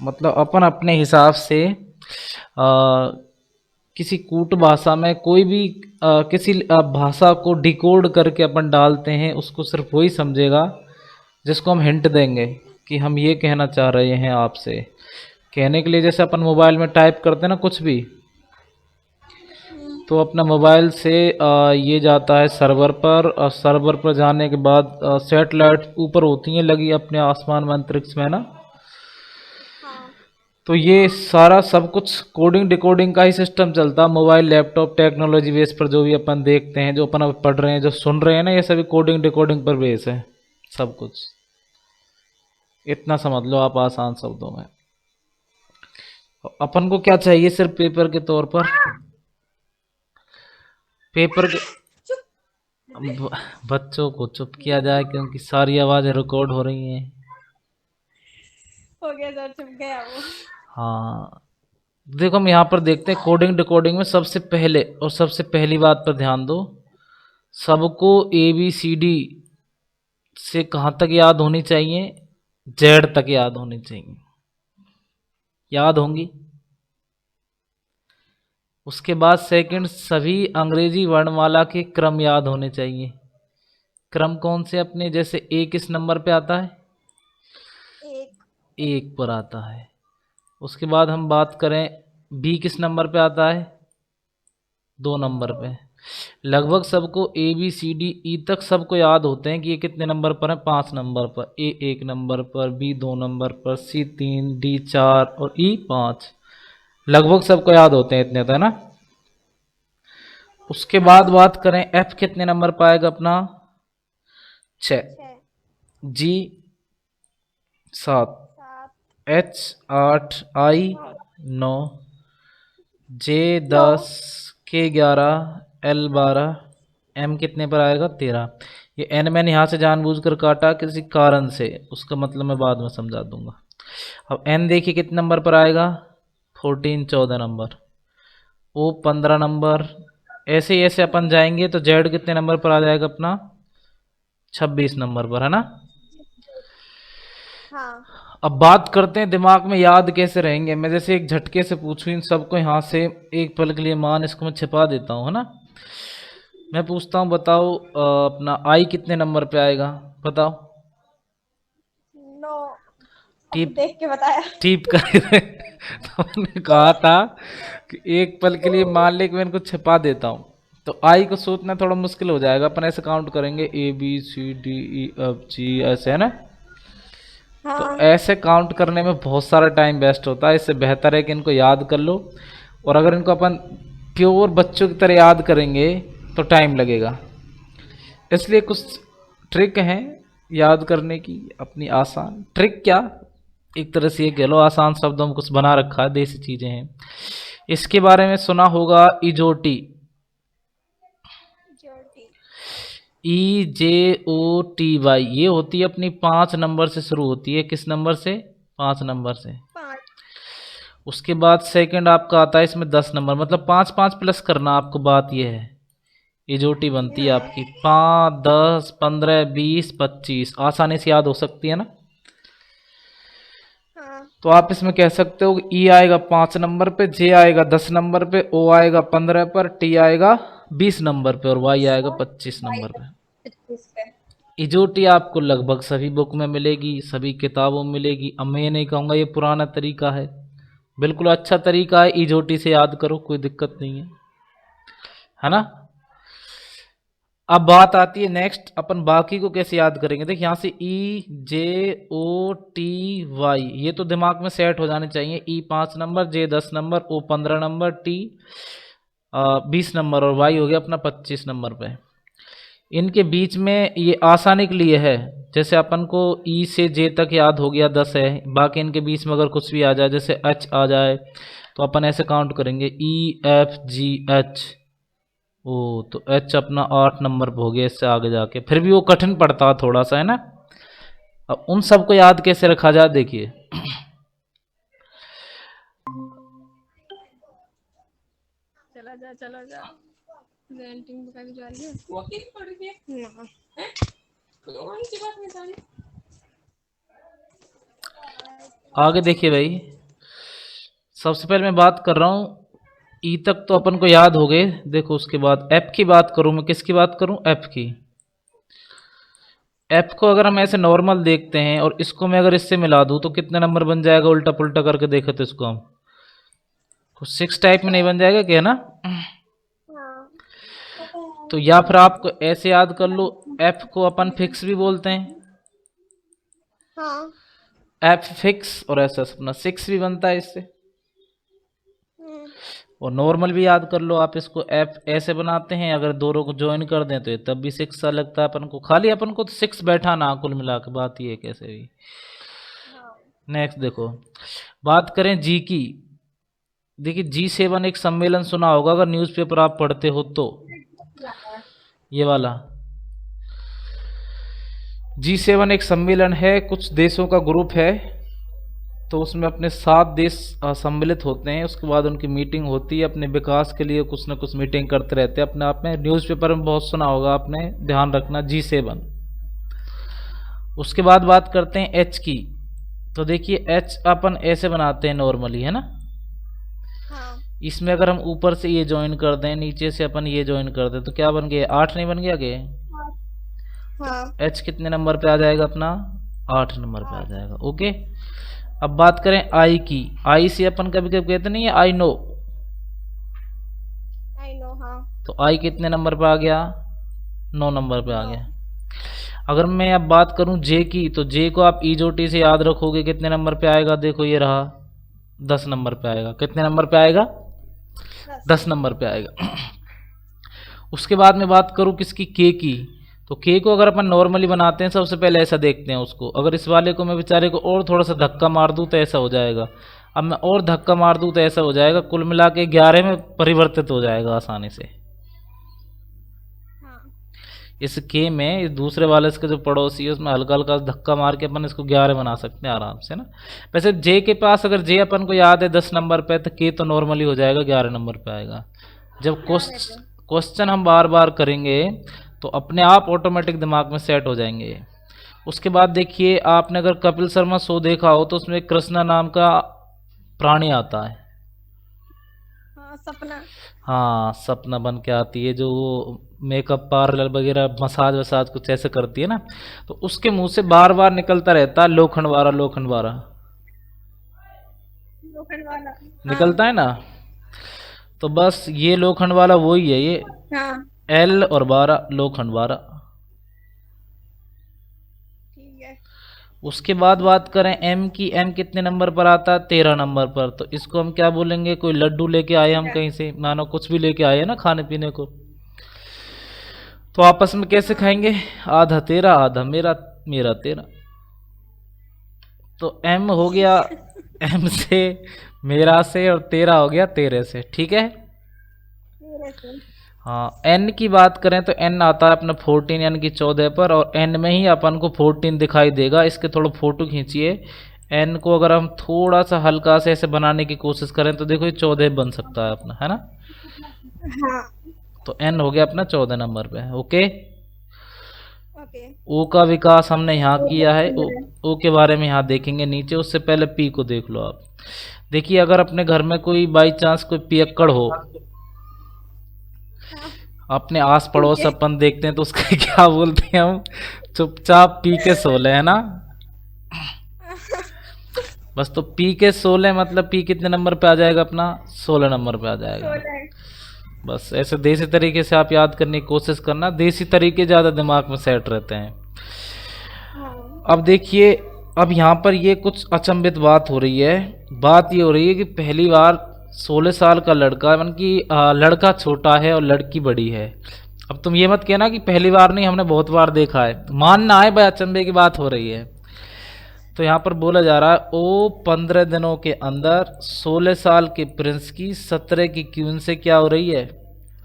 मतलब अपन अपने हिसाब से किसी कूट भाषा में कोई भी किसी भाषा को डिकोड करके अपन डालते हैं, उसको सिर्फ वही समझेगा जिसको हम हिंट देंगे कि हम ये कहना चाह रहे हैं आपसे। कहने के लिए जैसे अपन मोबाइल में टाइप करते हैं ना कुछ भी, तो अपना मोबाइल से ये जाता है सर्वर पर, और सर्वर पर जाने के बाद सैटेलाइट ऊपर होती हैं लगी अपने आसमान में, अंतरिक्ष में ना। हाँ। तो ये सारा सब कुछ कोडिंग डिकोडिंग का ही सिस्टम चलता है। मोबाइल लैपटॉप टेक्नोलॉजी बेस पर जो भी अपन देखते हैं, जो अपन अब पढ़ रहे हैं, जो सुन रहे हैं ना, ये सभी कोडिंग डिकोडिंग पर बेस है सब कुछ। इतना समझ लो आप आसान शब्दों में। अपन को क्या चाहिए सिर्फ पेपर के तौर पर, पेपर के चुप। बच्चों को चुप किया जाए क्योंकि सारी आवाजें रिकॉर्ड हो रही हैं। हो गया सर, चुप गया वो। हाँ, देखो हम यहाँ पर देखते हैं कोडिंग डिकोडिंग में सबसे पहले और सबसे पहली बात पर ध्यान दो। सबको ए बी सी डी से कहाँ तक याद होनी चाहिए? जेड तक याद होनी चाहिए। याद होंगी। उसके बाद सेकंड, सभी अंग्रेजी वर्णमाला के क्रम याद होने चाहिए। क्रम कौन से अपने, जैसे ए किस नंबर पे आता है? एक। एक पर आता है। उसके बाद हम बात करें, बी किस नंबर पे आता है? दो नंबर दो। पे। लगभग सबको ए बी सी डी ई तक सबको याद होते हैं कि ये कितने नंबर पर है? पांच नंबर पर। ए एक नंबर पर, बी दो नंबर पर, सी तीन, डी चार और ई पांच। लगभग सबको याद होते हैं इतने तो, है ना। उसके बाद हाँ। बात करें, एफ कितने नंबर पर आएगा अपना? छः। छः। जी सात, सात। एच आठ, आई आठ। नौ, जे नौ। 10, के 11, एल 12, एम कितने पर आएगा? 13। ये एन मैंने यहाँ से जानबूझकर काटा किसी कारण से, उसका मतलब मैं बाद में समझा दूंगा। अब एन देखिए कितने नंबर पर आएगा? 14, 14 नंबर। ओ 15 नंबर। ऐसे ही ऐसे अपन जाएंगे तो जेड कितने नंबर पर आ जाएगा अपना? 26 नंबर पर, है ना। हाँ। अब बात करते हैं दिमाग में याद कैसे रहेंगे। मैं जैसे एक झटके से पूछूं इन सबको यहाँ से, एक पल के लिए मान इसको मैं छिपा देता हूँ, है ना। मैं पूछता हूँ, बताओ अपना आई कितने नंबर पे आएगा? बताओ। नौ। अब टीप, देख के बताया। टीप कर तो मैंने कहा था कि एक पल के लिए मान ले कि मैं इनको छिपा देता हूँ, तो आई को सोचना थोड़ा मुश्किल हो जाएगा। अपन ऐसे काउंट करेंगे A B C D E F G, ऐसे, है ना। तो हाँ। ऐसे काउंट करने में बहुत सारा टाइम वेस्ट होता है। इससे बेहतर है कि इनको याद कर लो। और अगर इनको अपन प्योर बच्चों की तरह याद करेंगे तो टाइम लगेगा। इसलिए कुछ ट्रिक हैं याद करने की अपनी, आसान ट्रिक क्या, एक तरह से ये कह लो आसान शब्दों में कुछ बना रखा है, देसी चीजें हैं। इसके बारे में सुना होगा, इजोटी। ज्योति। ई जे ओ टी वाई, ये होती है अपनी 5 नंबर से शुरू होती है। किस नंबर से? 5 नंबर से। पाँच। उसके बाद सेकंड आपका आता है इसमें 10 नंबर, मतलब 5 5 प्लस करना आपको। बात यह है, ये जोटी बनती है हाँ। आपकी 5, 10, 15, 20, 25, आसानी से याद हो सकती है ना। हाँ। तो आप इसमें कह सकते हो ई आएगा 5 नंबर पे, जे आएगा 10 नंबर पे, ओ आएगा 15 पर, टी आएगा 20 नंबर पे और वाई आएगा और 25 बाई नंबर पे। 25 पे। इजोटी आपको लगभग सभी बुक में मिलेगी, सभी किताबों में मिलेगी। अब मैं ये नहीं कहूँगा ये पुराना तरीका है, बिल्कुल अच्छा तरीका है। इजोटी से याद करो, कोई दिक्कत नहीं है ना। अब बात आती है नेक्स्ट, अपन बाकी को कैसे याद करेंगे। देख यहाँ से ई जे ओ टी वाई, ये तो दिमाग में सेट हो जाने चाहिए। ई 5 नंबर, जे 10 नंबर, ओ 15 नंबर, टी 20 नंबर और वाई हो गया अपना 25 नंबर पे। इनके बीच में ये आसानी के लिए है, जैसे अपन को ई से जे तक याद हो गया 10 है, बाकी इनके बीच में अगर कुछ भी आ जाए, जैसे एच आ जाए, तो अपन ऐसे काउंट करेंगे ई एफ जी एच। ओ, तो एच अपना 8 नंबर पे हो गया इससे आगे जाके, फिर भी वो कठिन पड़ता है थोड़ा सा, है ना। अब उन सबको याद कैसे रखा जाए, देखिए। चला जा, चला जा। रेंटिंग का भी जा रही है। वो किस पड़ रही है ना। कौन सी बात में जा रही है? आगे देखिए भाई, सबसे पहले मैं बात कर रहा हूँ ई तक तो अपन को याद हो गए। देखो उसके बाद एफ की बात करूँ मैं, किसकी बात करूँ? एफ की। एफ को अगर हम ऐसे नॉर्मल देखते हैं और इसको मैं अगर इससे मिला दूँ तो कितने नंबर बन जाएगा? उल्टा पुल्टा करके देखे तो इसको हम कुछ 6 टाइप में नहीं बन जाएगा क्या ना? हाँ। तो या फिर आपको ऐसे याद कर लो, एफ को अपन फिक्स भी बोलते हैं, हाँ। एफ फिक्स, और ऐसा अपना 6 भी बनता है इससे। और नॉर्मल भी याद कर लो आप, इसको एफ ऐसे बनाते हैं, अगर दोनों को ज्वाइन कर दें तो ये तब भी 6 सा लगता है अपन को, खाली अपन को तो 6 बैठा ना कुल मिला के, बात ये है कैसे भी। नेक्स्ट देखो, बात करें जी की। देखिए G7 एक सम्मेलन सुना होगा अगर न्यूज़पेपर आप पढ़ते हो तो, ये वाला G7 एक सम्मेलन है, कुछ देशों का ग्रुप है, तो उसमें अपने 7 देश सम्मिलित होते हैं। उसके बाद उनकी मीटिंग होती है, अपने विकास के लिए कुछ ना कुछ मीटिंग करते रहते हैं अपने आप में। न्यूज़पेपर में बहुत सुना होगा आपने, ध्यान रखना G7। उसके बाद बात करते हैं एच की। तो देखिए एच अपन ऐसे बनाते हैं नॉर्मली, है ना? हाँ। इसमें अगर हम ऊपर से ये ज्वाइन कर दें, नीचे से अपन ये ज्वाइन कर दें, तो क्या बन गया? 8 नहीं बन गया क्या? हाँ। एच कितने नंबर पे आ जाएगा अपना? 8 नंबर पे आ जाएगा। ओके, अब बात करें आई की। आई से अपन कभी कभी कहते नहीं है आई नो, हाँ। तो आई कितने नंबर पे आ गया? 9 नंबर पे आ गया। अगर मैं अब बात करूं जे की, तो जे को आप ईजोटी से याद रखोगे कितने नंबर पे आएगा? देखो ये रहा, 10 नंबर पे आएगा। कितने नंबर पे आएगा? 10 नंबर पे आएगा। उसके बाद में बात करूं किसकी? के की। तो के को अगर अपन नॉर्मली बनाते हैं, सबसे पहले ऐसा देखते हैं उसको। अगर इस वाले को मैं बेचारे को और थोड़ा सा धक्का मार दूं तो ऐसा हो जाएगा। अब मैं और धक्का मार दूं तो ऐसा हो जाएगा। कुल मिला के 11 में परिवर्तित हो जाएगा आसानी से। इस के में इस दूसरे वाले इसके जो पड़ोसी है उसमें हल्का हल्का धक्का मार के अपन इसको 11 बना सकते हैं आराम से ना। वैसे जे के पास अगर जे अपन को याद है 10 नंबर पे, तो के तो नॉर्मली हो जाएगा 11 नंबर पे आएगा। जब क्वेश्चन हम बार बार करेंगे तो अपने आप ऑटोमेटिक दिमाग में सेट हो जाएंगे। उसके बाद देखिए, आपने अगर कपिल शर्मा शो देखा हो तो उसमें कृष्णा नाम का प्राणी आता है। हाँ, सपना। हाँ, सपना बन के आती है, जो मेकअप पार्लर वगैरह मसाज वसाज कुछ ऐसे करती है ना, तो उसके मुंह से बार बार निकलता रहता है लोखंडवारा लोखंडवारा, लोखंडवाला। निकलता है ना। तो बस ये लोखंडवाला वही है ये, हाँ। एल और 12 लोखंडवारा। ठीक है। उसके बाद बात करें एम की। एम कितने नंबर पर आता है? 13 नंबर पर। तो इसको हम क्या बोलेंगे? कोई लड्डू लेके आए हम कहीं से, मानो कुछ भी लेके आए ना खाने पीने को, तो आपस में कैसे खाएंगे? आधा तेरा आधा मेरा, मेरा तेरा। तो एम हो गया एम से, मेरा से, और तेरा हो गया तेरे से। ठीक है। हाँ, एन की बात करें तो एन आता है अपना 14 यानी कि 14 पर, और एन में ही अपन को 14 दिखाई देगा। इसके थोड़ा फोटो खींचिए। एन को अगर हम थोड़ा सा हल्का से ऐसे बनाने की कोशिश करें तो देखो ये 14 बन सकता है अपना, है ना? हाँ। तो एन हो गया अपना 14 नंबर पे। ओके। ओके। ओ का विकास हमने यहाँ किया है, ओ के बारे में यहाँ देखेंगे नीचे। उससे पहले पी को देख लो आप। देखिए, अगर अपने घर में कोई बाई चांस कोई पियक्कड़ हो, अपने आस पड़ोस अपन देखते हैं तो उसका क्या बोलते हैं हम? चुपचाप पी के सो ले, है ना? बस, तो पी के 16 मतलब पी कितने नंबर पे आ जाएगा अपना? 16 नंबर पे आ जाएगा। बस ऐसे देसी तरीके से आप याद करने की कोशिश करना, देसी तरीके ज़्यादा दिमाग में सेट रहते हैं। अब देखिए, अब यहाँ पर ये कुछ अचंभित बात हो रही है। बात ये हो रही है कि पहली बार 16 साल का लड़का, यानी कि लड़का छोटा है और लड़की बड़ी है। अब तुम ये मत कहना कि पहली बार नहीं, हमने बहुत बार देखा है, मानना है भाई अचंभे की बात हो रही है। तो यहाँ पर बोला जा रहा है ओ 15 दिनों के अंदर 16 साल के प्रिंस की 17 की क्वीन से क्या हो रही है?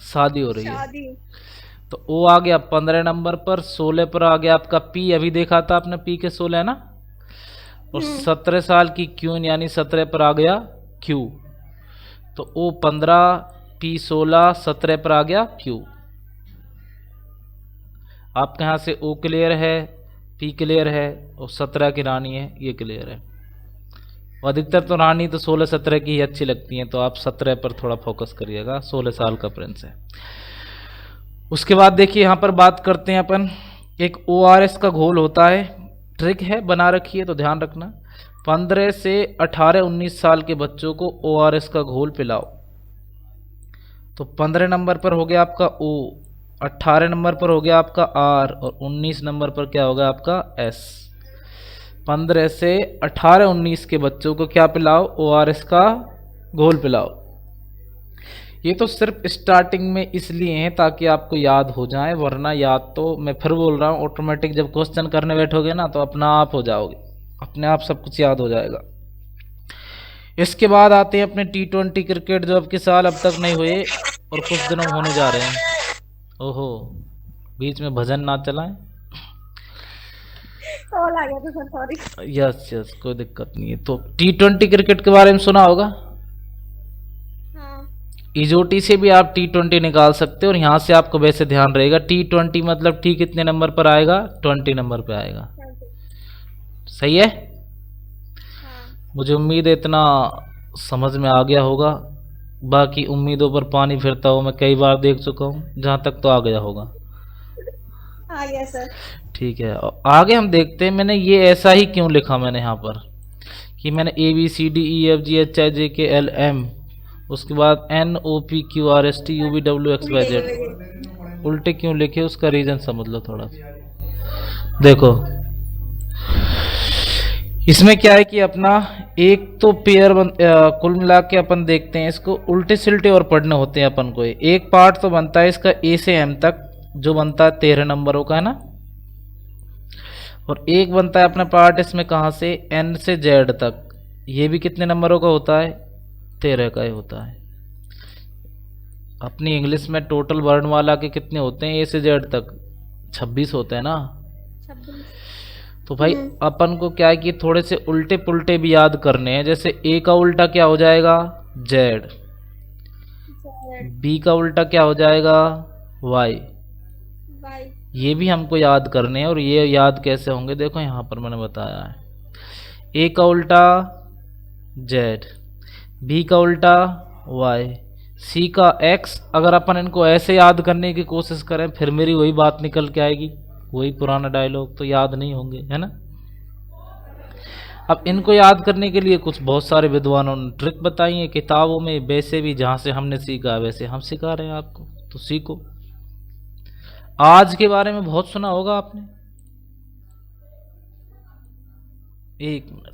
शादी हो रही है। तो ओ आ गया 15 नंबर पर, 16 पर आ गया आपका पी, अभी देखा था आपने पी के 16 है ना, और 17 साल की क्वीन यानी 17 पर आ गया क्यू। तो ओ 15, पी 16, 17 पर आ गया क्यू। आपके यहाँ से ओ क्लियर है, पी क्लियर है, और 17 की रानी है, ये क्लियर है। अधिकतर तो रानी तो 16-17 की ही अच्छी लगती हैं, तो आप 17 पर थोड़ा फोकस करिएगा, 16 साल का प्रिंस है। उसके बाद देखिए यहाँ पर बात करते हैं अपन, एक ORS का घोल होता है, ट्रिक है बना रखी है तो ध्यान रखना। 15 से 18-19 साल के बच्चों को ORS का घोल पिलाओ। तो 15 नंबर पर हो गया आपका O, 18 नंबर पर हो गया आपका R और 19 नंबर पर क्या होगा आपका S। 15 से 18-19 के बच्चों को क्या पिलाओ, ORS का घोल पिलाओ। ये तो सिर्फ स्टार्टिंग में इसलिए हैं ताकि आपको याद हो जाए, वरना याद तो मैं फिर बोल रहा हूँ ऑटोमेटिक जब क्वेश्चन करने बैठोगे ना तो अपना आप हो जाओगे, अपने आप सब कुछ याद हो जाएगा। इसके बाद आते हैं अपने T20 क्रिकेट जो अब के साल अब तक नहीं हुए और कुछ दिनों में होने जा रहे हैं। ओहो, बीच में भजन ना चलाएं। कॉल आ गया था सर, सॉरी। यस यस, कोई दिक्कत नहीं है। तो T20 क्रिकेट के बारे में सुना होगा। हाँ। इजोटी से भी आप T20 निकाल सकते हो, और यहाँ से आपको वैसे ध्यान रहेगा T20 मतलब T कितने नंबर पर आएगा, 20 नंबर पे आएगा। सही है। मुझे उम्मीद है इतना समझ में आ गया होगा, बाकी उम्मीदों पर पानी फिरता हो मैं कई बार देख चुका हूँ, जहाँ तक तो आ गया होगा। आ गया सर। ठीक है, आगे हम देखते हैं। मैंने ये ऐसा ही क्यों लिखा, मैंने यहाँ पर कि मैंने ABCDEFGHIJKLM, उसके बाद NOPQRSTUVWXYZ उल्टे क्यों लिखे, उसका रीज़न समझ लो थोड़ा सा। देखो इसमें क्या है कि अपना एक तो पेयर कुल मिला के अपन देखते हैं इसको, उल्टे सिल्टे और पढ़ने होते हैं अपन को। एक पार्ट तो बनता है इसका A से M तक जो बनता है 13 नंबरों का, है ना, और एक बनता है अपना पार्ट इसमें कहाँ से N से Z तक, ये भी कितने नंबरों का होता है, 13 का ही होता है। अपनी इंग्लिश में टोटल वर्णमाला के कितने होते हैं A से Z तक, 26 होते हैं ना। 26। तो भाई अपन को क्या है कि थोड़े से उल्टे पुल्टे भी याद करने हैं। जैसे A का उल्टा क्या हो जाएगा, Z, B का उल्टा क्या हो जाएगा, Y। ये भी हमको याद करने हैं, और ये याद कैसे होंगे देखो यहाँ पर मैंने बताया है। A का उल्टा Z, B का उल्टा Y, C का X। अगर अपन इनको ऐसे याद करने की कोशिश करें फिर मेरी वही बात निकल के आएगी, वही पुराना डायलॉग, तो याद नहीं होंगे, है ना। अब इनको याद करने के लिए कुछ बहुत सारे विद्वानों ने ट्रिक बताई है किताबों में, वैसे भी जहाँ से हमने सीखा वैसे हम सिखा रहे हैं आपको, तो सीखो। आज के बारे में बहुत सुना होगा आपने। एक मिनट,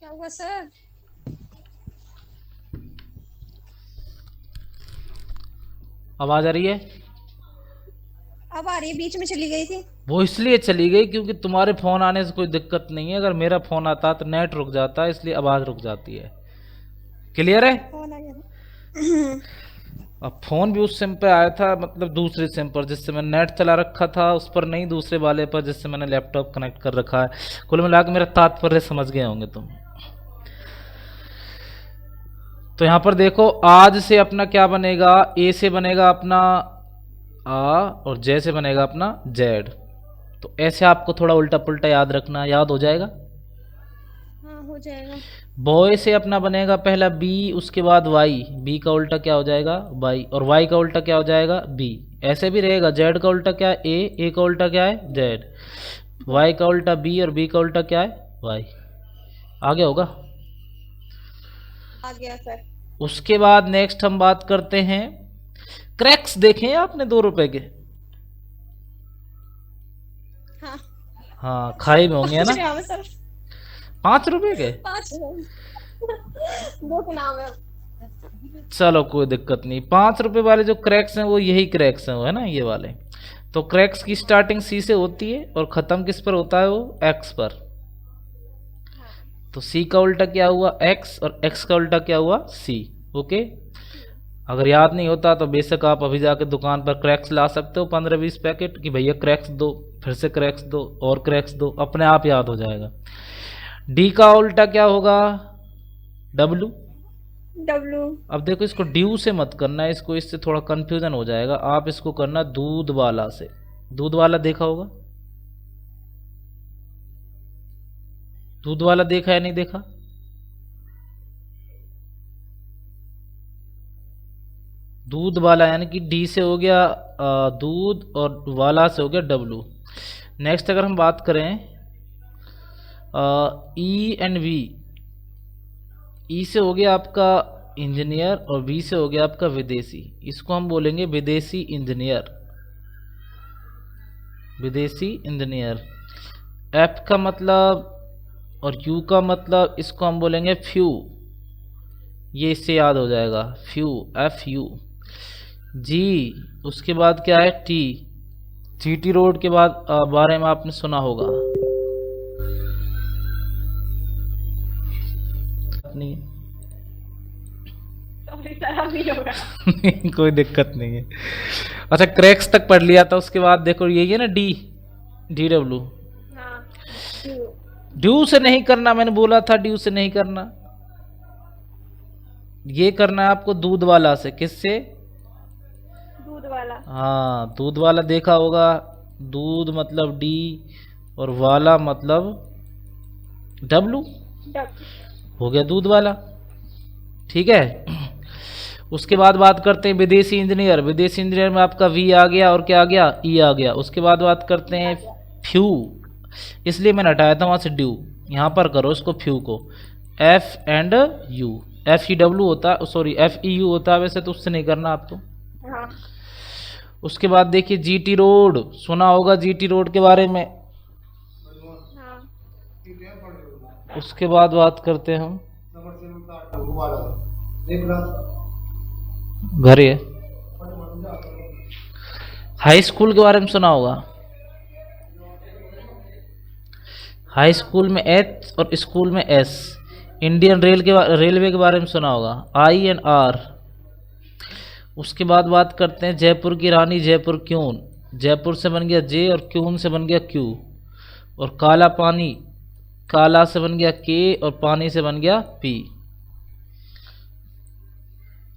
क्या हुआ सर? आवाज आ रही है? अब आ रही है, बीच में चली गई थी। वो इसलिए चली गई क्योंकि तुम्हारे फोन आने से कोई दिक्कत नहीं है, अगर मेरा फोन आता तो नेट रुक जाता है, इसलिए आवाज रुक जाती है। क्लियर है? फोन आ गया। अब फोन भी उस सिम पे आया था, मतलब दूसरे सिम पर जिससे मैंने नेट चला रखा था, उस पर नहीं, दूसरे वाले पर जिससे मैंने लैपटॉप कनेक्ट कर रखा है। कुल मिला के मेरा तात्पर्य समझ गए होंगे तुम। तो यहाँ पर देखो, आज से अपना क्या बनेगा, ए से बनेगा अपना आ और जे से बनेगा अपना जेड। तो ऐसे आपको थोड़ा उल्टा पुल्टा याद रखना, याद हो जाएगा। हाँ हो जाएगा। बॉय से अपना बनेगा पहला बी, उसके बाद वाई, बी का उल्टा क्या हो जाएगा वाई, और वाई का उल्टा क्या हो जाएगा बी। ऐसे भी रहेगा, जेड का उल्टा क्या है ए का उल्टा क्या है जेड, वाई का उल्टा बी और बी का उल्टा क्या है वाई। आगे होगा? आ गया सर। उसके बाद नेक्स्ट हम बात करते हैं क्रैक्स। देखे हैं आपने 2 रुपए के? हाँ हाँ, खाए में होंगे ना। 5 रुपए के 5 दो के नाम है। चलो कोई दिक्कत नहीं। 5 रुपए वाले जो क्रैक्स हैं वो यही क्रैक्स हैं, वो है ना ये वाले। तो क्रैक्स की स्टार्टिंग सी से होती है और ख़त्म किस पर होता है, वो एक्स पर। तो सी का उल्टा क्या हुआ एक्स और एक्स का उल्टा क्या हुआ सी। ओके, अगर याद नहीं होता तो बेशक आप अभी जाके दुकान पर क्रैक्स ला सकते हो 15-20 पैकेट कि भैया क्रैक्स दो, फिर से क्रैक्स दो और क्रैक्स दो, अपने आप याद हो जाएगा। डी का उल्टा क्या होगा डब्लू। डब्लू। अब देखो इसको ड्यू से मत करना, इसको इससे थोड़ा कंफ्यूजन हो जाएगा, आप इसको करना दूध वाला से। दूध वाला देखा होगा, दूध वाला देखा या नहीं देखा? दूध वाला यानी कि डी से हो गया दूध और वाला से हो गया डब्लू। नेक्स्ट अगर हम बात करें ई एंड वी, ई से हो गया आपका इंजीनियर और वी से हो गया आपका विदेशी, इसको हम बोलेंगे विदेशी इंजीनियर, विदेशी इंजीनियर। एफ का मतलब और यू का मतलब इसको हम बोलेंगे फ्यू, ये इससे याद हो जाएगा फ्यू, एफ यू। जी उसके बाद क्या है टी, जीटी रोड के बाद बारे में आपने सुना होगा नहीं? कोई दिक्कत नहीं है। अच्छा क्रैक्स तक पढ़ लिया था, उसके बाद देखो यही है ना डी, डी डब्ल्यू। ड्यू से नहीं करना, मैंने बोला था ड्यू से नहीं करना, ये करना है आपको दूध वाला से। किससे? दूध वाला। हाँ दूध वाला देखा होगा, दूध मतलब डी और वाला मतलब डब्लू, हो गया दूध वाला। ठीक है, उसके बाद बात करते हैं विदेशी इंजीनियर। विदेशी इंजीनियर में आपका वी आ गया और क्या आ गया ई आ गया। उसके बाद बात करते हैं फ्यू, इसलिए मैंने हटाया था वहां से ड्यू, यहाँ पर करो इसको फ्यू को, F and you, F E W होता है, सॉरी एफ ई यू होता है वैसे, तो उससे नहीं करना आपको। हाँ। उसके बाद देखिए जीटी रोड, सुना होगा जीटी रोड के बारे में। हाँ। उसके बाद बात करते हैं हम घर है, हाई स्कूल के बारे में सुना होगा। हाई स्कूल में एच और स्कूल में एस। इंडियन रेलवे के बारे में सुना होगा, आई एंड आर। उसके बाद बात करते हैं जयपुर की रानी जयपुर क्यून, जयपुर से बन गया जे और क्यून से बन गया क्यू। और काला पानी, काला से बन गया के और पानी से बन गया पी।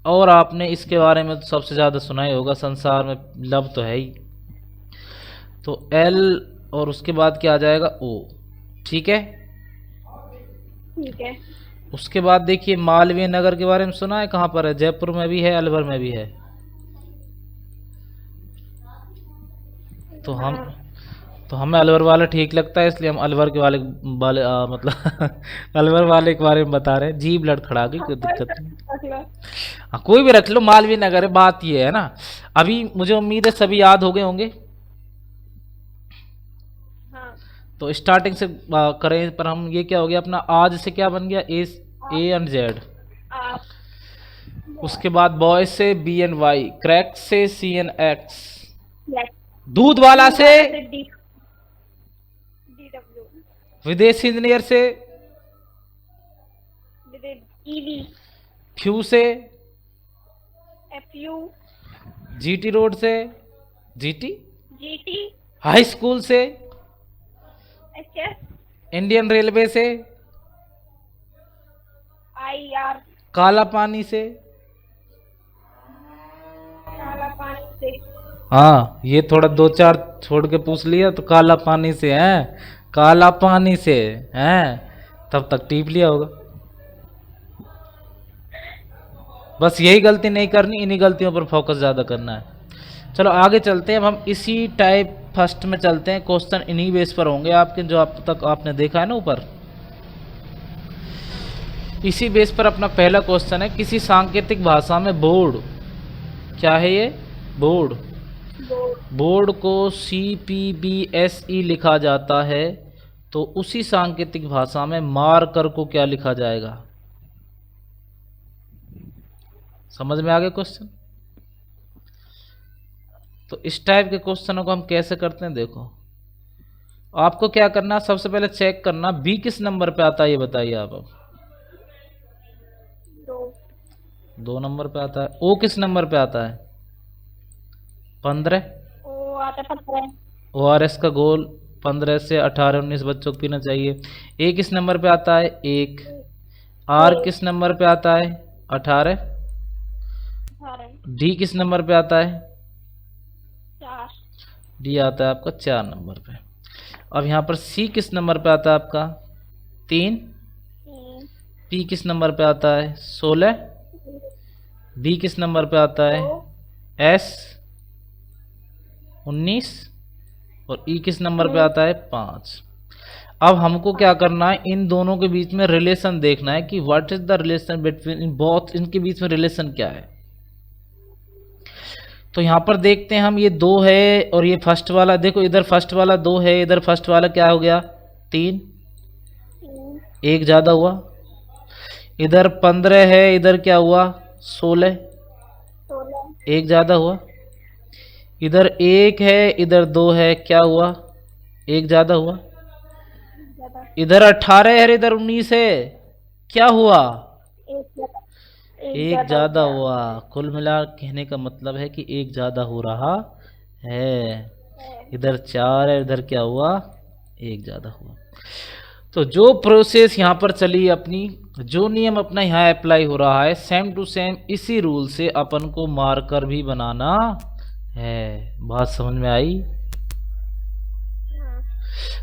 और आपने इसके बारे में तो सबसे ज़्यादा सुना ही होगा, संसार में लव तो है ही, तो एल और उसके बाद क्या आ जाएगा ओ। ठीक है, ठीक है। उसके बाद देखिए मालवीय नगर के बारे में सुना है, कहाँ पर है? जयपुर में भी है, अलवर में भी है। तो हमें अलवर वाला ठीक लगता है, इसलिए हम अलवर के वाले मतलब अलवर वाले के बारे में बता रहे हैं। जी ब्लड खड़ा गई, कोई दिक्कत नहीं। हाँ कोई भी रख लो, मालवीय नगर है। बात ये है ना, अभी मुझे उम्मीद है सभी याद हो गए होंगे। हाँ। तो स्टार्टिंग से करें, पर हम ये क्या हो गया अपना, आज से क्या बन गया ए एंड जेड। उसके बाद बॉय से बी एंड वाई, क्रैक से सी एंड एक्स, दूध वाला से डी डब्ल्यू, विदेशी इंजीनियर से ईवी, फ्यू से एफ यू, जीटी रोड से जीटी, जीटी, हाई स्कूल से एच एस, इंडियन रेलवे से आई आर, काला पानी से, काला पानी से। हाँ ये थोड़ा 2-4 छोड़ के पूछ लिया तो काला पानी से है, काला पानी से है, तब तक टीप लिया होगा। बस यही गलती नहीं करनी, इन्हीं गलतियों पर फोकस ज़्यादा करना है। चलो आगे चलते हैं, अब हम इसी टाइप फर्स्ट में चलते हैं। क्वेश्चन इन्हीं बेस पर होंगे आपके, जो अब तक आपने देखा है ना ऊपर, इसी बेस पर अपना पहला क्वेश्चन है। किसी सांकेतिक भाषा में बोर्ड, क्या है ये बोर्ड, बोर्ड को CPBSE लिखा जाता है, तो उसी सांकेतिक भाषा में मार्कर को क्या लिखा जाएगा? समझ में आ गया क्वेश्चन? तो इस टाइप के क्वेश्चनों को हम कैसे करते हैं देखो, आपको क्या करना, सबसे पहले चेक करना बी किस नंबर पे आता है, ये बताइए आप अब। 2 नंबर पे आता है। ओ किस नंबर पे आता है? 15। वो आता 15। ORS का घोल 15 से 18-19 बच्चों को पीना चाहिए। ए किस नंबर पे आता है? 1। आर किस नंबर पे आता है? 18। 18। डी किस नंबर पे आता है? 4। डी आता है आपका 4 नंबर पे। अब यहाँ पर सी किस नंबर पे आता है आपका? 3। पी किस नंबर पे आता है? 16। बी किस नंबर पे आता है? एस 19। और ई किस नंबर पे आता है? 5। अब हमको क्या करना है, इन दोनों के बीच में रिलेशन देखना है कि what is the relation between in both, इनके बीच में रिलेशन क्या है। तो यहाँ पर देखते हैं हम, ये 2 है और ये फर्स्ट वाला, देखो इधर फर्स्ट वाला 2 है, इधर फर्स्ट वाला क्या हो गया? 3। 1 ज़्यादा हुआ। इधर 15 है, इधर क्या हुआ? 16। 1 ज़्यादा हुआ। इधर 1 है, इधर 2 है, क्या हुआ? 1 ज़्यादा हुआ। इधर 18 है, इधर 19 है, क्या हुआ? 1 ज़्यादा हुआ। कुल मिला कहने का मतलब है कि 1 ज़्यादा हो रहा है। इधर 4 है, इधर क्या हुआ? 1 ज़्यादा हुआ। तो जो प्रोसेस यहाँ पर चली अपनी, जो नियम अपना यहाँ अप्लाई हो रहा है, सेम टू सेम इसी रूल से अपन को मार्कर भी बनाना है। बात समझ में आई?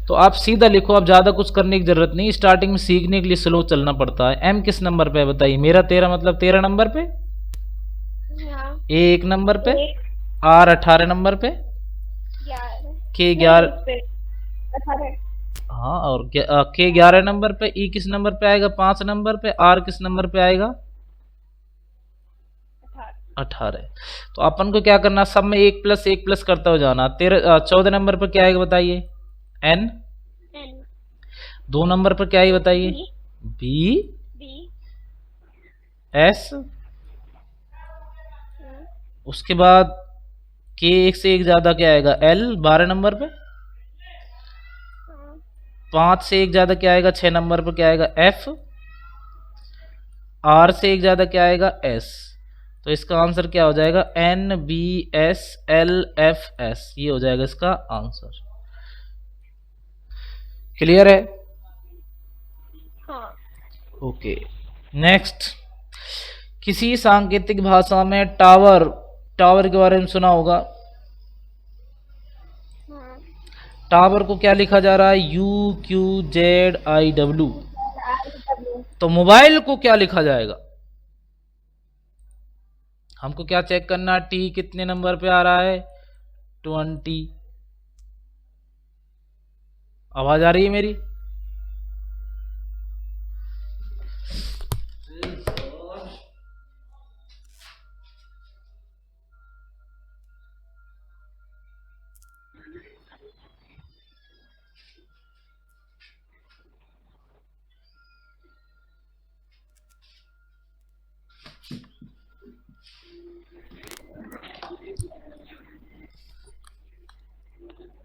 तो आप सीधा लिखो, आप ज़्यादा कुछ करने की जरूरत नहीं। स्टार्टिंग में सीखने के लिए स्लो चलना पड़ता है। एम किस नंबर पे है बताइए? मेरा 13 मतलब 13 नंबर पे, ए 1 नंबर पे, आर 18 नंबर पे, के 11। हाँ, और के 11 नंबर पे, ई किस नंबर पे आएगा? 5 नंबर पे, आर किस नंबर पे आएगा? 18। तो अपन को क्या करना, सब में 1 प्लस 1 प्लस करता हो जाना। 14 नंबर पर क्या आएगा बताइए? एन। 2 नंबर पर क्या है बताइए? बी। एस। उसके बाद के 1 से 1 ज्यादा क्या आएगा? एल 12 नंबर पे। 5 से 1 ज्यादा क्या आएगा? 6 नंबर पर क्या आएगा? एफ। आर से 1 ज्यादा क्या आएगा? एस। तो इसका आंसर क्या हो जाएगा? N B S L F S, ये हो जाएगा इसका आंसर। क्लियर है? हाँ। Okay, next. किसी सांकेतिक भाषा में टावर, टावर के बारे में सुना होगा। टावर को क्या लिखा जा रहा है? UQZIW। तो मोबाइल को क्या लिखा जाएगा? हमको क्या चेक करना? टी कितने नंबर पे आ रहा है? 20। आवाज आ रही है मेरी?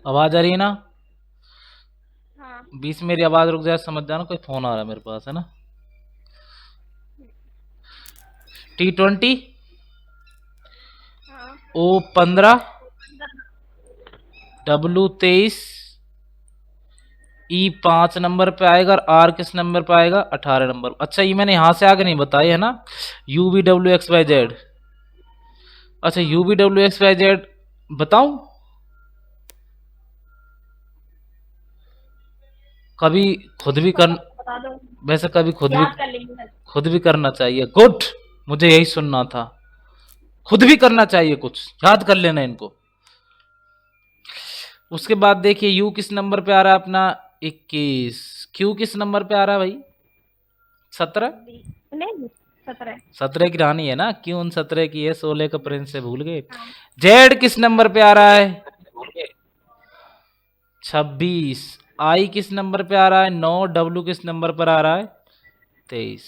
आवाज आ रही है ना? हाँ। बीच में मेरी आवाज रुक जाए समझ जाना, कोई फोन आ रहा है मेरे पास, है ना। T20, O15, W23, E5 number पे आएगा और R किस नंबर पे आएगा? 18 नंबर। अच्छा, ये मैंने यहां से आगे नहीं बताई है ना, UVWXYZ। अच्छा, UVWXYZ बताऊं? कभी खुद भी कर, बता दो। वैसे कभी याद कर लेंगे। खुद भी करना चाहिए। गुड, मुझे यही सुनना था। खुद भी करना चाहिए, कुछ याद कर लेना इनको। उसके बाद देखिए, यू किस नंबर पे आ रहा है अपना? 21। क्यू किस नंबर पे आ रहा है भाई? 17। नहीं, 17। 17 की रानी है ना, क्यों 17 की है? 16 का प्रिंस से भूल गए। जेड किस नंबर पे आ रहा है? 26। आई किस नंबर पे आ रहा है? 9। डब्ल्यू किस नंबर पर आ रहा है? 23।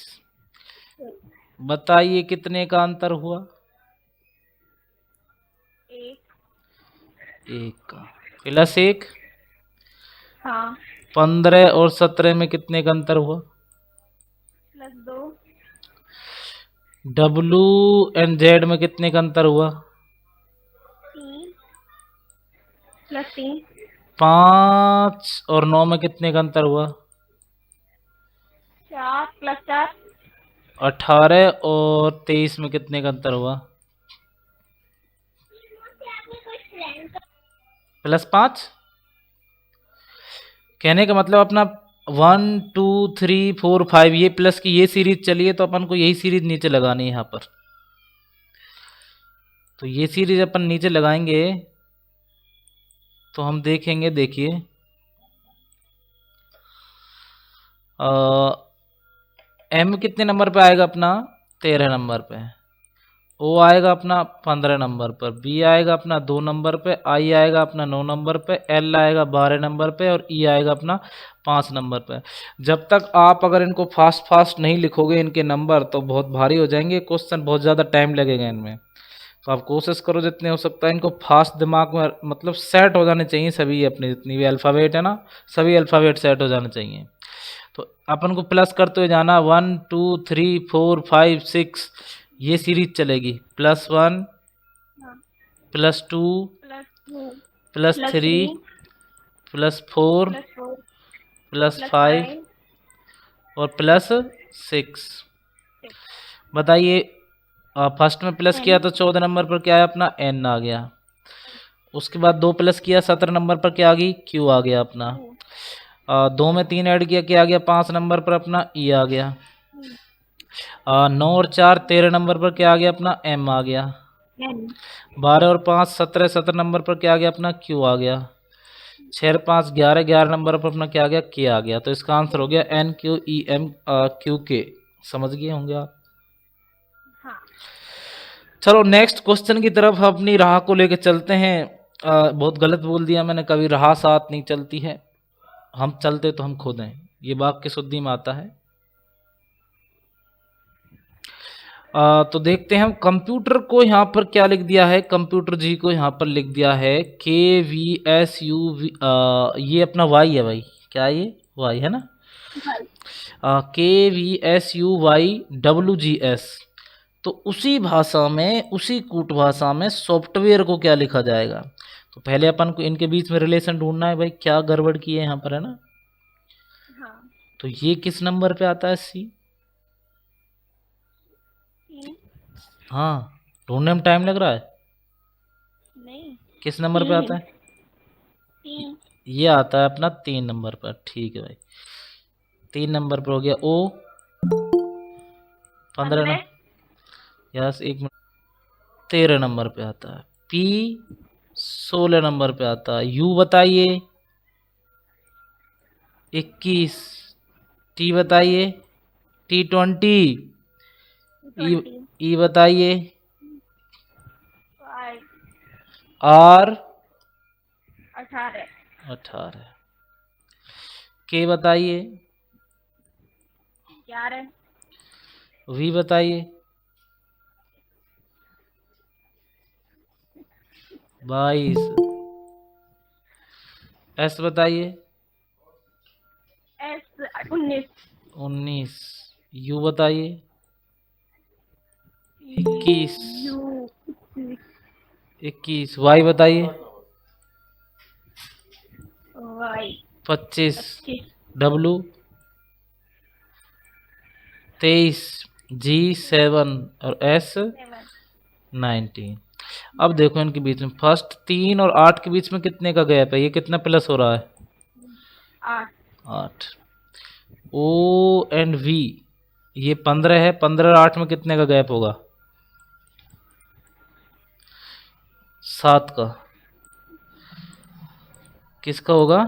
बताइए कितने का अंतर हुआ? 1 1 का। +1। हाँ 15 और 17 में कितने का अंतर हुआ? +2 डब्लू एंड जेड में कितने का अंतर हुआ? 3 +3 5 और 9 में कितने का अंतर हुआ? 4 +4 18 और 23 में कितने का अंतर हुआ? +5। कहने का मतलब अपना 1 2 3 4 5 ये प्लस की ये सीरीज चली है, तो अपन को यही सीरीज नीचे लगानी है यहाँ पर। तो ये सीरीज अपन नीचे लगाएंगे तो हम देखेंगे, देखिए एम कितने नंबर पे आएगा अपना? 13 नंबर पे। ओ आएगा अपना 15 नंबर पर, बी आएगा अपना 2 नंबर पे, आई आएगा अपना 9 नंबर पे, एल आएगा 12 नंबर पे और ई आएगा अपना 5 नंबर पे। जब तक आप अगर इनको फास्ट फास्ट नहीं लिखोगे इनके नंबर, तो बहुत भारी हो जाएंगे क्वेश्चन, बहुत ज़्यादा टाइम लगेगा इनमें। तो आप कोशिश करो जितने हो सकता है इनको फास्ट दिमाग में, मतलब सेट हो जाने चाहिए सभी, अपने जितनी भी अल्फ़ाबेट है ना, सभी अल्फ़ाबेट सेट हो जाने चाहिए। तो अपन को प्लस करते हुए जाना, 1 2 3 4 5 6 ये सीरीज चलेगी। +1 हाँ +2 +2 +3 +3 +4 +4 +5 +5 और +6। बताइए, फर्स्ट में प्लस किया n तो 14 नंबर पर क्या है अपना? n आ गया। उसके बाद 2 प्लस किया 17 नंबर पर क्या आ गई? q आ गया अपना। 2 में 3 ऐड किया क्या आ गया? 5 नंबर पर अपना e आ गया। 9 और 4 13 नंबर पर क्या आ गया अपना? m आ गया। n 12 और 5 17 17 नंबर पर क्या आ गया अपना? q आ गया। 6 और 5 11 11 नंबर पर अपना क्या आ गया? k आ गया। तो इसका आंसर हो गया NQEMQK। समझ गए होंगे आप। हाँ चलो नेक्स्ट क्वेश्चन की तरफ अपनी राह को लेके चलते हैं। बहुत गलत बोल दिया मैंने, कभी राह साथ नहीं चलती है, हम चलते तो हम खुद हैं, ये वाक्य शुद्धि में आता है। तो देखते हैं हम कंप्यूटर को यहाँ पर क्या लिख दिया है। कंप्यूटर जी को यहाँ पर लिख दिया है KVSU, ये अपना वाई है भाई, क्या है ये? वाई है ना। KVSUYWGS। तो उसी भाषा में, उसी कूट भाषा में सॉफ्टवेयर को क्या लिखा जाएगा? तो पहले अपन को इनके बीच में रिलेशन ढूंढना है भाई, क्या गड़बड़ की है यहाँ पर, है ना। हाँ तो ये किस नंबर पे आता है? सी। 3 हाँ, ढूंढने में टाइम लग रहा है। नहीं किस नंबर पे आता है? 3 ये आता है अपना 3 नंबर पर। ठीक है भाई, 3 नंबर पर हो गया। ओ 15 न, यस 1 मिनट, 13 नंबर पे आता है। पी 16 नंबर पे आता है। यू बताइए 21। टी बताइए T20। 20 ई बताइए 5 आर 18 18। के बताइए 11 वी बताइए 22। एस बताइए S 19 19। यू बताइए 21। U 21। वाई बताइए Y 25। 25 डब्लू 23। जी 7 और एस 7 19। अब देखो इनके बीच में फर्स्ट 3 और 8 के बीच में कितने का गैप है? ये कितना प्लस हो रहा है? 8 8। ओ एंड वी ये 15 है, 15 और 8 में कितने का गैप होगा? 7 का। किसका होगा?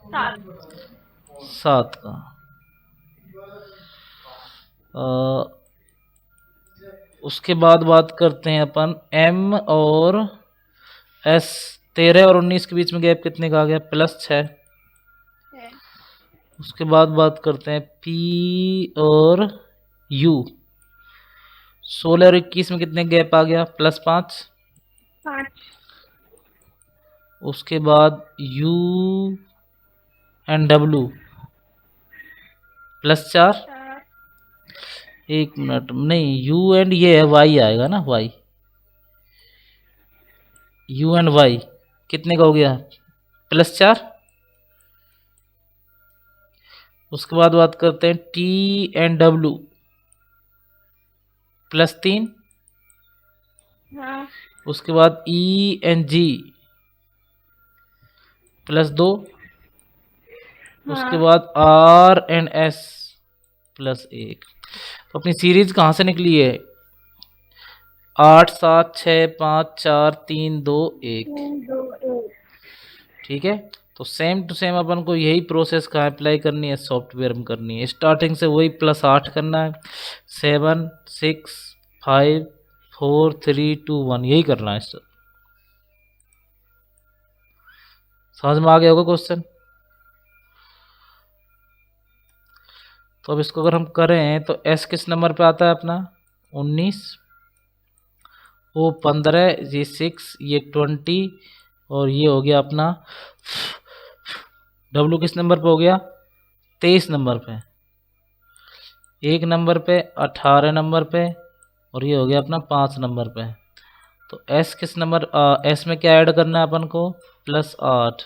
7 7 का। उसके बाद बात करते हैं अपन एम और एस। 13 और 19 के बीच में गैप कितने का आ गया? +6। है उसके बाद बात करते हैं पी और यू। 16 और 21 में कितने गैप आ गया? +5। 5 उसके बाद यू एंड डब्लू प्लस 4। 4। एक मिनट, नहीं यू एंड ये है वाई आएगा ना, वाई, यू एंड वाई कितने का हो गया, प्लस 4। उसके बाद बात करते हैं टी एंड डब्लू प्लस 3। हाँ। उसके बाद ई एंड जी प्लस 2। उसके हाँ। बाद आर एंड एस प्लस 1। तो अपनी सीरीज कहाँ से निकली है, 8 7 6 5 4 3 2 1। 3 2 1। ठीक है, तो सेम टू सेम अपन को यही प्रोसेस का अप्लाई करनी है, सॉफ्टवेयर में करनी है। स्टार्टिंग से वही +8 करना है, 7 6 5 4 3 2 1 यही करना है सर। समझ में आ गया होगा क्वेश्चन। तो अब इसको अगर हम करें तो एस किस नंबर पे आता है अपना, 19, ओ 15, ये 6, ये 20 और ये हो गया अपना डब्लू किस नंबर पे हो गया, 23 नंबर पे, 1 नंबर पे, 18 नंबर पे और ये हो गया अपना 5 नंबर पे। तो एस किस नंबर, एस में क्या ऐड करना है अपन को, +8।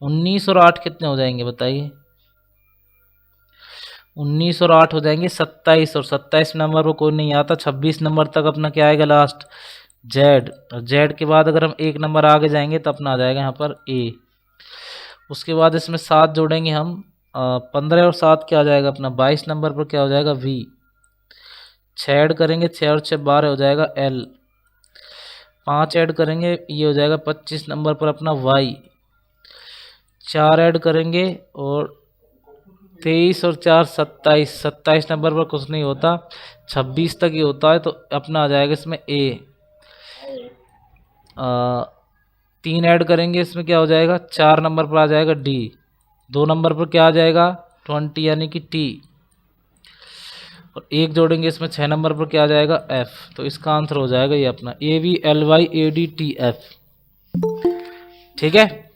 19 और 8 कितने हो जाएंगे बताइए, 19 और 8 हो जाएंगे 27 और 27 नंबर पर कोई नहीं आता, 26 नंबर तक अपना क्या आएगा लास्ट, जेड। और जेड के बाद अगर हम 1 नंबर आगे जाएंगे तो अपना आ जाएगा यहाँ पर ए। उसके बाद इसमें 7 जोड़ेंगे हम, 15 और 7 क्या आ जाएगा अपना, 22 नंबर पर क्या हो जाएगा वी। 6 ऐड करेंगे, 6 और 6 12 हो जाएगा एल। 5 ऐड करेंगे, ये हो जाएगा 25 नंबर पर अपना वाई। 4 ऐड करेंगे और 23 और 4 27, 27 नंबर पर कुछ नहीं होता, 26 तक ही होता है, तो अपना आ जाएगा इसमें ए। 3 ऐड करेंगे, इसमें क्या हो जाएगा, 4 नंबर पर आ जाएगा डी। 2 नंबर पर क्या आ जाएगा 20 यानी कि टी। और 1 जोड़ेंगे, इसमें 6 नंबर पर क्या आ जाएगा एफ। तो इसका आंसर हो जाएगा ये अपना AVLYADTF। ठीक है।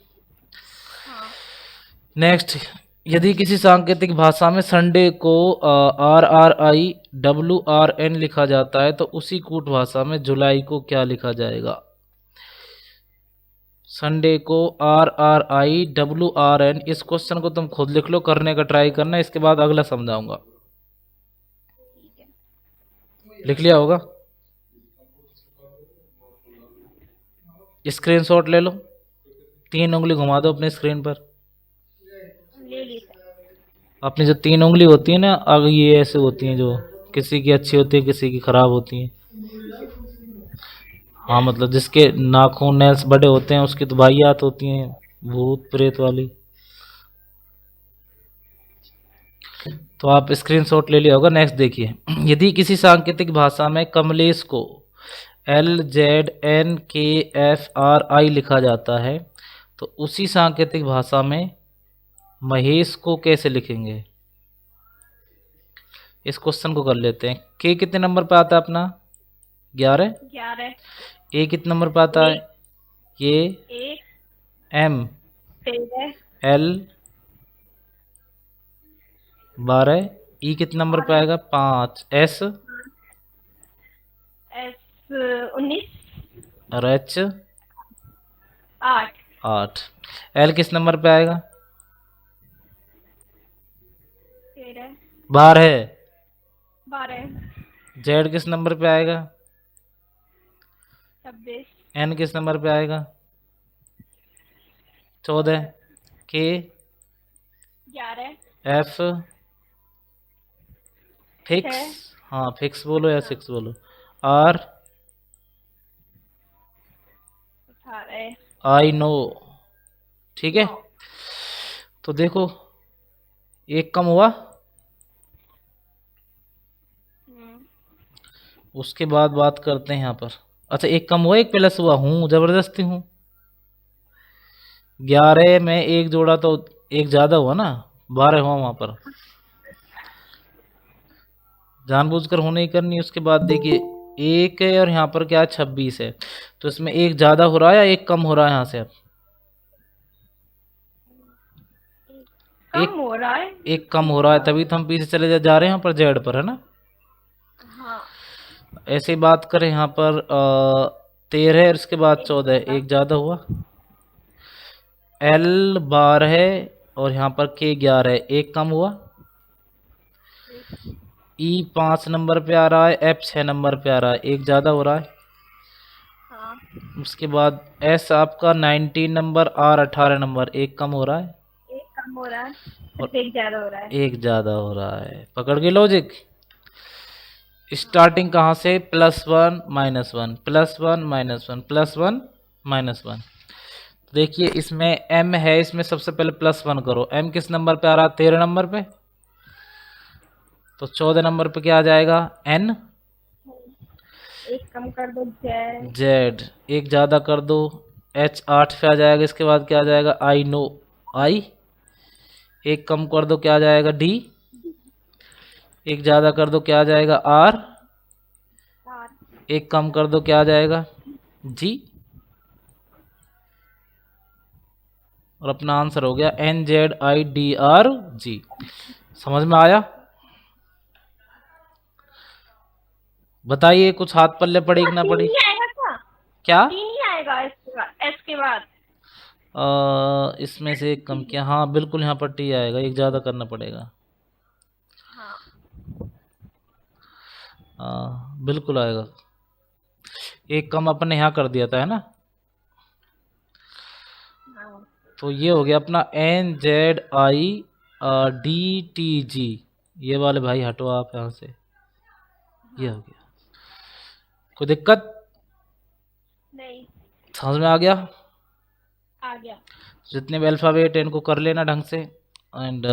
नेक्स्ट, यदि किसी सांकेतिक भाषा में संडे को RRIWRN लिखा जाता है तो उसी कूट भाषा में जुलाई को क्या लिखा जाएगा। संडे को RRIWRN, इस क्वेश्चन को तुम खुद लिख लो, करने का ट्राई करना, इसके बाद अगला समझाऊंगा। लिख लिया होगा, स्क्रीनशॉट ले लो, 3 उंगली घुमा दो अपने स्क्रीन पर। ले ली। अपनी जो 3 उंगली होती है ना, अगर ये ऐसे होती हैं, जो किसी की अच्छी होती है किसी की खराब होती है। हाँ मतलब जिसके नाखून नेल्स बड़े होते हैं उसकी तो वाहियात होती हैं, भूत प्रेत वाली। तो आप स्क्रीनशॉट ले लिया होगा। नेक्स्ट देखिए, यदि किसी सांकेतिक भाषा में कमलेश को LZNKFRI लिखा जाता है तो उसी सांकेतिक भाषा में महेश को कैसे लिखेंगे। इस क्वेश्चन को कर लेते हैं। के कितने नंबर पे आता है अपना, 11। 11। ए कितने नंबर पे आता है, ये 1। M 13। L 12। ई कितने नंबर पे आएगा, 5। S S 19। और H 8। 8। L किस नंबर पे आएगा, 13। 12। 12। Z किस नंबर पे आएगा, 26। N किस नंबर पे आएगा, 14। K 11। F फिक्स, हाँ फिक्स बोलो या 6 बोलो, R 18। I no. ठीक है, तो देखो एक कम हुआ, उसके बाद बात करते हैं यहाँ पर। अच्छा एक कम हुआ, एक प्लस हुआ, हूँ जबरदस्ती हूँ। 11 में एक जोड़ा तो एक ज्यादा हुआ ना, 12 हुआ वहां पर, जानबूझकर होने ही करनी। उसके बाद देखिए एक है और यहाँ पर क्या है 26 है, तो इसमें एक ज्यादा हो रहा है या एक कम हो रहा है यहाँ से। अब कम हो रहा है। एक कम हो रहा है, तभी तो हम पीछे चले जा रहे हैं यहाँ पर जेड पर, है ना। हाँ ऐसे ही बात करें यहाँ पर 13 है, इसके बाद 14, एक ज़्यादा हुआ। L 12 है और यहाँ पर K 11 है, एक कम हुआ। E 5 नंबर पे आ रहा है, F 6 नंबर पे आ रहा है, एक ज़्यादा हो रहा है। हाँ उसके बाद S आपका 19 नंबर, R 18 नंबर, एक कम हो रहा है एक कम हो रहा है, और सिर्फ एक ज्यादा हो रहा है। एक ज़्यादा हो रहा है। पकड़ के लॉजिक। स्टार्टिंग कहाँ से, +1 -1 +1 -1 +1 -1। देखिए इसमें M है, इसमें सबसे पहले +1 करो। M किस नंबर पे आ रहा है, 13 नंबर पे, तो 14 नंबर पे क्या आ जाएगा, N। एक कम कर दो, जेड। Z एक ज़्यादा कर दो, H 8 पे आ जाएगा। इसके बाद क्या आ जाएगा, I नो I। एक कम कर दो, क्या आ जाएगा, D। एक ज़्यादा कर दो, क्या आ जाएगा, R। आर। एक कम कर दो, क्या आ जाएगा, G। और अपना आंसर हो गया NZIDRG। समझ में आया। बताइए कुछ हाथ पल्ले पड़ी कि ना तीन पड़ी। ही आएगा क्या, तीन ही आएगा एस के बाद। इसमें से एक कम किया, हाँ बिल्कुल, यहाँ पर T आएगा, एक ज़्यादा करना पड़ेगा। हाँ बिल्कुल आएगा, एक कम अपने यहाँ कर दिया था, है ना। हाँ। तो ये हो गया अपना NZIDTG। ये वाले भाई हटो आप यहाँ से, ये हो गया। कोई दिक्कत, नहीं, समझ में आ गया। आ गया। जितने भी अल्फ़ाबेट हैं इनको कर लेना ढंग से। एंड